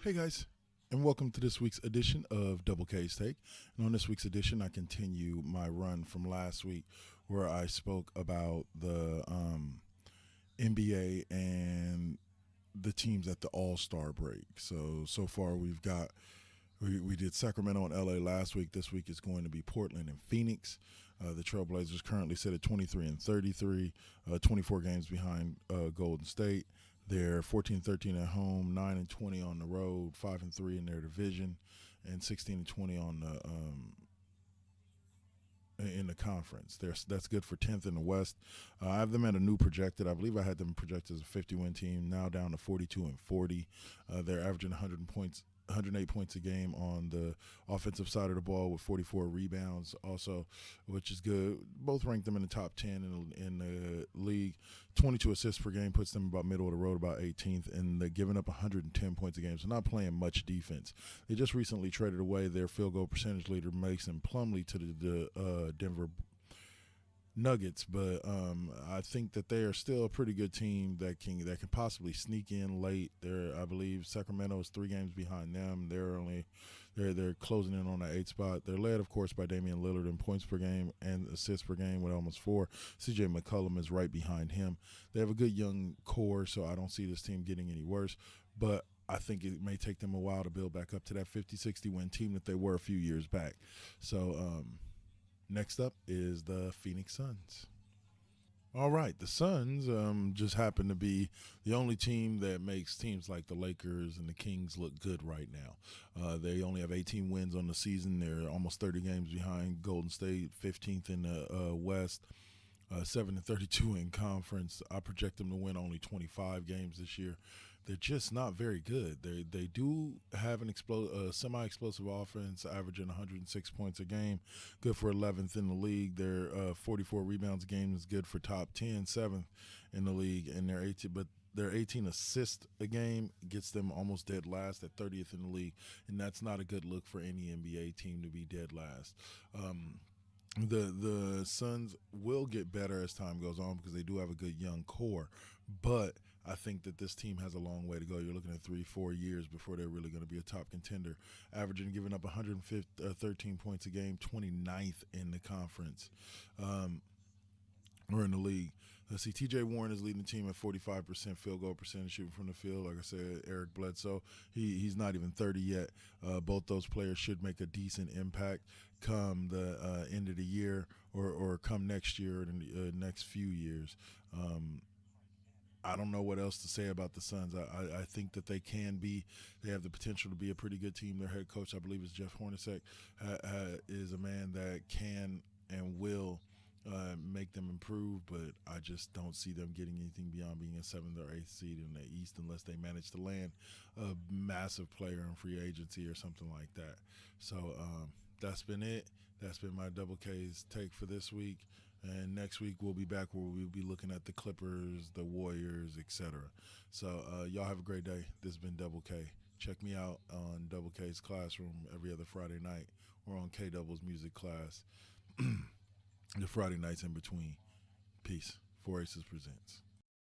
Hey guys, and welcome to this week's edition of Double K's Take. And on this week's edition, I continue my run from last week where I spoke about the NBA and the teams at the All-Star break. So far we did Sacramento and LA last week. This week is going to be Portland and Phoenix. The TrailBlazers currently sit at 23 and 33, 24 games behind Golden State. They're 14-13 at home, 9 and 20 on the road, 5 and 3 in their division, and 16 and 20 on in the conference. That's good for 10th in the West. I have them at a new projected. I believe I had them projected as a 50-win team. Now down to 42 and 40. They're averaging 108 points a game on the offensive side of the ball with 44 rebounds also, which is good. Both rank them in the top 10 in the league. 22 assists per game puts them about middle of the road, about 18th, and they're giving up 110 points a game, so not playing much defense. They just recently traded away their field goal percentage leader, Mason Plumlee, to the Denver Nuggets, but I think that they are still a pretty good team that can possibly sneak in late. I believe Sacramento is 3 games behind them. They're closing in on that 8th spot. They're led, of course, by Damian Lillard in points per game and assists per game with almost 4. CJ McCollum is right behind him. They have a good young core, so I don't see this team getting any worse. But I think it may take them a while to build back up to that 50-60 win team that they were a few years back. So next up is the Phoenix Suns. All right, the Suns just happen to be the only team that makes teams like the Lakers and the Kings look good right now. They only have 18 wins on the season. They're almost 30 games behind Golden State, 15th in the West, 7-32 in conference. I project them to win only 25 games this year. They're just not very good. They do have an semi-explosive offense, averaging 106 points a game, good for 11th in the league. Their 44 rebounds a game is good for top 10, 7th in the league, and their 18 assists a game gets them almost dead last at 30th in the league, and that's not a good look for any NBA team to be dead last. The Suns will get better as time goes on because they do have a good young core, but I think that this team has a long way to go. You're looking at 3-4 years before they're really going to be a top contender, averaging giving up 113 points a game, 29th in the conference or in the league. Let's see, T.J. Warren is leading the team at 45% field goal percentage shooting from the field. Like I said, Eric Bledsoe, he's not even 30 yet. Both those players should make a decent impact come the end of the year or come next year or the next few years. I don't know what else to say about the Suns. I think that they have the potential to be a pretty good team. Their head coach, I believe, is Jeff Hornacek, is a man that can and will make them improve, but I just don't see them getting anything beyond being a 7th or 8th seed in the East unless they manage to land a massive player in free agency or something like that. So that's been it. That's been my Double K's take for this week. And next week we'll be back where we'll be looking at the Clippers, the Warriors, etc. So y'all have a great day. This has been Double K. Check me out on Double K's Classroom every other Friday night or on K Double's music class the Friday nights in between. Peace. 4 Aces presents.